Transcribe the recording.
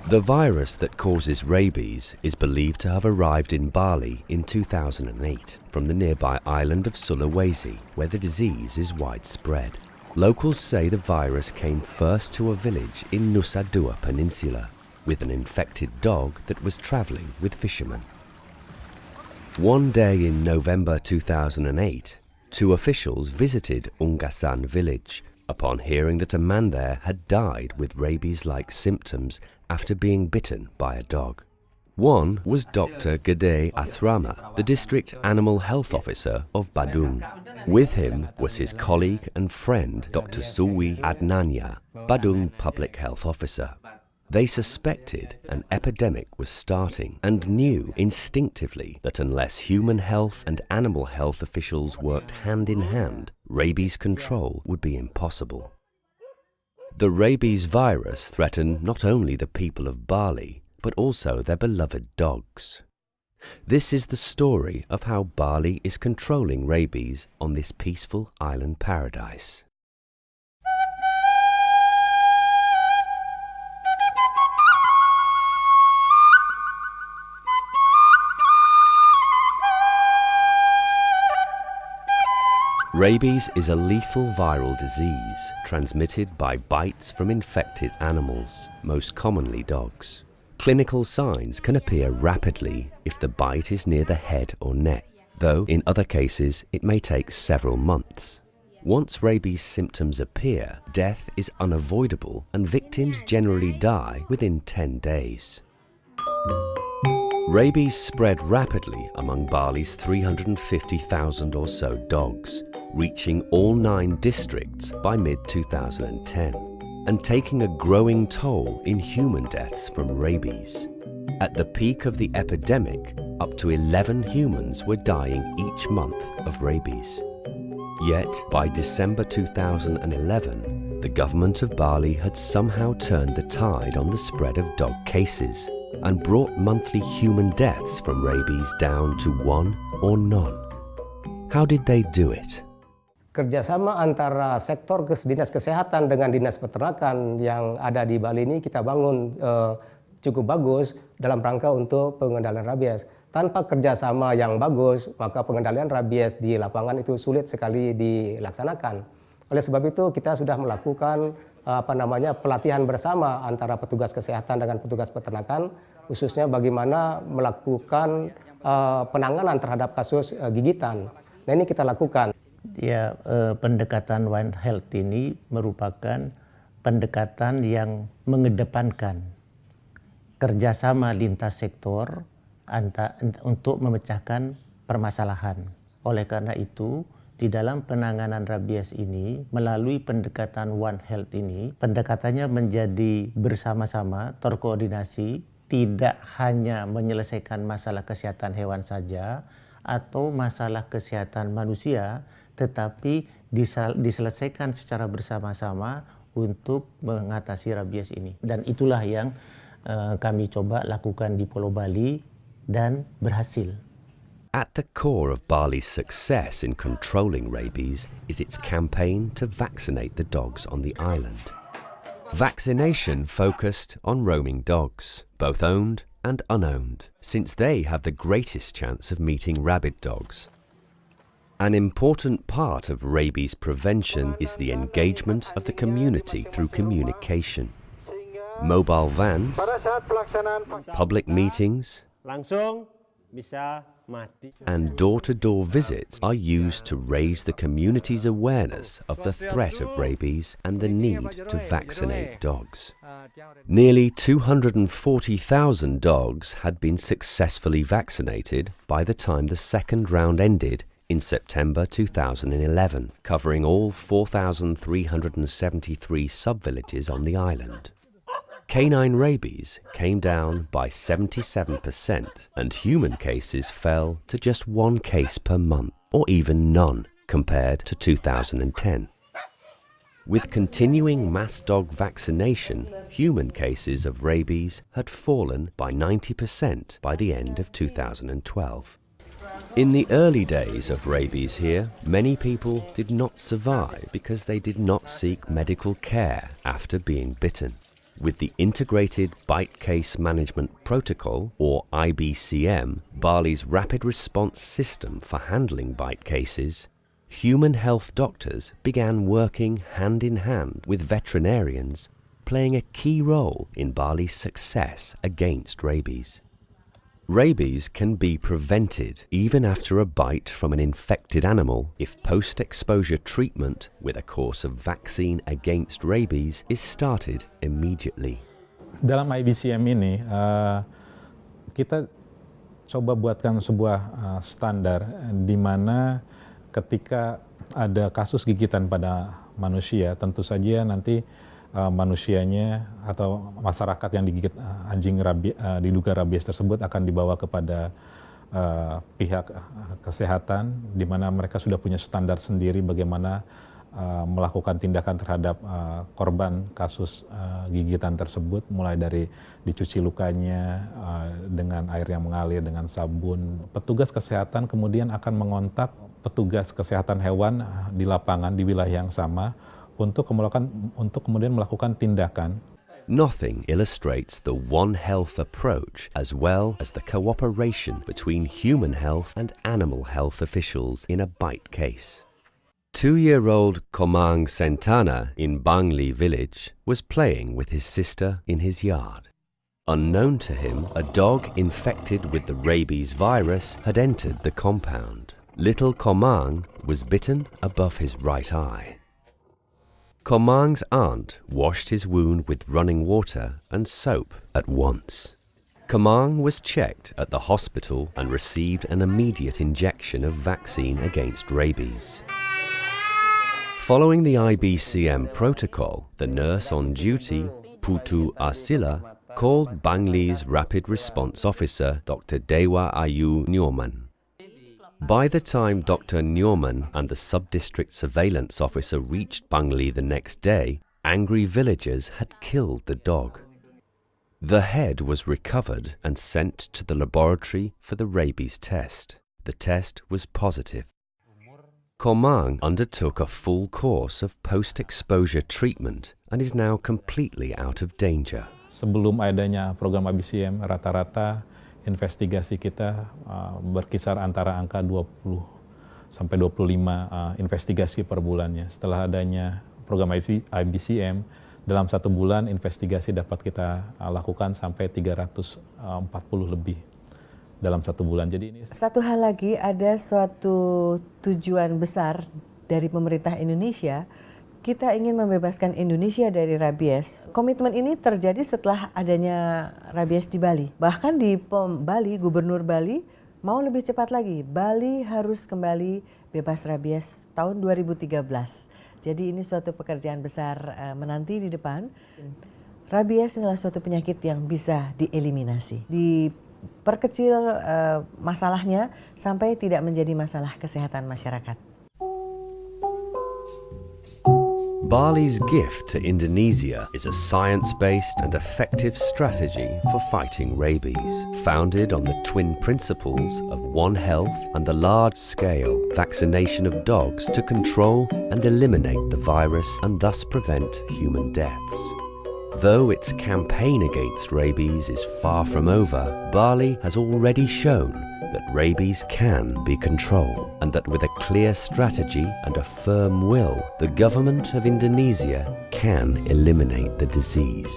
The virus that causes rabies is believed to have arrived in Bali in 2008 from the nearby island of Sulawesi, where the disease is widespread. Locals say the virus came first to a village in Nusa Dua Peninsula with an infected dog that was travelling with fishermen. One day in November 2008, two officials visited Ungasan village upon hearing that a man there had died with rabies-like symptoms after being bitten by a dog. One was Dr. Gede Asrama, the district animal health officer of Badung. With him was his colleague and friend, Dr. Suwi Adnanya, Badung public health officer. They suspected an epidemic was starting and knew instinctively that unless human health and animal health officials worked hand in hand, rabies control would be impossible. The rabies virus threatened not only the people of Bali, but also their beloved dogs. This is the story of how Bali is controlling rabies on this peaceful island paradise. Rabies is a lethal viral disease transmitted by bites from infected animals, most commonly dogs. Clinical signs can appear rapidly if the bite is near the head or neck, though in other cases it may take several months. Once rabies symptoms appear, death is unavoidable and victims generally die within 10 days. Rabies spread rapidly among Bali's 350,000 or so dogs, reaching all 9 districts by mid-2010, and taking a growing toll in human deaths from rabies. At the peak of the epidemic, up to 11 humans were dying each month of rabies. Yet, by December 2011, the government of Bali had somehow turned the tide on the spread of dog cases and brought monthly human deaths from rabies down to 1 or none. How did they do it? Kerjasama antara sektor dinas kesehatan dengan dinas peternakan yang ada di Bali ini kita bangun cukup bagus dalam rangka untuk pengendalian rabies. Tanpa kerjasama yang bagus, maka pengendalian rabies di lapangan itu sulit sekali dilaksanakan. Oleh sebab itu kita sudah melakukan pelatihan bersama antara petugas kesehatan dengan petugas peternakan, khususnya bagaimana melakukan penanganan terhadap kasus gigitan. Nah, ini kita lakukan. Ya, pendekatan One Health ini merupakan pendekatan yang mengedepankan kerjasama lintas sektor untuk memecahkan permasalahan. Oleh karena itu, di dalam penanganan rabies ini, melalui pendekatan One Health ini, pendekatannya menjadi bersama-sama, terkoordinasi, tidak hanya menyelesaikan masalah kesehatan hewan saja, atau masalah kesehatan manusia, tetapi diselesaikan secara bersama-sama untuk mengatasi rabies ini. Dan itulah yang kami coba lakukan di Pulau Bali dan berhasil. At the core of Bali's success in controlling rabies is its campaign to vaccinate the dogs on the island. Vaccination focused on roaming dogs, both owned and unowned, since they have the greatest chance of meeting rabid dogs. An important part of rabies prevention is the engagement of the community through communication. Mobile vans, public meetings, and door-to-door visits are used to raise the community's awareness of the threat of rabies and the need to vaccinate dogs. Nearly 240,000 dogs had been successfully vaccinated by the time the second round ended in September 2011, covering all 4,373 sub-villages on the island. Canine rabies came down by 77%, and human cases fell to just 1 case per month, or even none, compared to 2010. With continuing mass dog vaccination, human cases of rabies had fallen by 90% by the end of 2012. In the early days of rabies here, many people did not survive because they did not seek medical care after being bitten. With the Integrated Bite Case Management Protocol, or IBCM, Bali's rapid response system for handling bite cases, human health doctors began working hand in hand with veterinarians, playing a key role in Bali's success against rabies. Rabies can be prevented even after a bite from an infected animal if post-exposure treatment with a course of vaccine against rabies is started immediately. Dalam IBCM ini, kita coba buatkan sebuah standar di mana ketika ada kasus gigitan pada manusia, tentu saja nanti manusianya atau masyarakat yang digigit anjing diduga rabies tersebut akan dibawa kepada pihak kesehatan, di mana mereka sudah punya standar sendiri bagaimana melakukan tindakan terhadap korban kasus gigitan tersebut, mulai dari dicuci lukanya dengan air yang mengalir dengan sabun. Petugas kesehatan kemudian akan mengontak petugas kesehatan hewan di lapangan di wilayah yang sama untuk kemudian melakukan tindakan. Nothing illustrates the One Health approach as well as the cooperation between human health and animal health officials in a bite case. 2-year-old Komang Sentana in Bangli village was playing with his sister in his yard. Unknown to him, a dog infected with the rabies virus had entered the compound. Little Komang was bitten above his right eye. Komang's aunt washed his wound with running water and soap at once. Komang was checked at the hospital and received an immediate injection of vaccine against rabies. Following the IBCM protocol, the nurse on duty, Putu Asila, called Bangli's Rapid Response Officer, Dr. Dewa Ayu Nyoman. By the time Dr. Nyoman and the sub-district surveillance officer reached Bangli the next day, angry villagers had killed the dog. The head was recovered and sent to the laboratory for the rabies test. The test was positive. Komang undertook a full course of post-exposure treatment and is now completely out of danger. Sebelum adanya program IBCM, rata-rata investigasi kita berkisar antara angka 20 sampai 25 investigasi per bulannya. Setelah adanya program IBCM, dalam 1 bulan investigasi dapat kita lakukan sampai 340 lebih dalam 1 bulan. Jadi ini satu hal lagi, ada suatu tujuan besar dari pemerintah Indonesia. Kita ingin membebaskan Indonesia dari rabies. Komitmen ini terjadi setelah adanya rabies di Bali. Bahkan di Bali, Gubernur Bali mau lebih cepat lagi. Bali harus kembali bebas rabies tahun 2013. Jadi ini suatu pekerjaan besar menanti di depan. Rabies adalah suatu penyakit yang bisa dieliminasi. Diperkecil masalahnya sampai tidak menjadi masalah kesehatan masyarakat. Bali's gift to Indonesia is a science-based and effective strategy for fighting rabies, founded on the twin principles of One Health and the large-scale vaccination of dogs to control and eliminate the virus and thus prevent human deaths. Though its campaign against rabies is far from over, Bali has already shown that rabies can be controlled, and that with a clear strategy and a firm will, the government of Indonesia can eliminate the disease.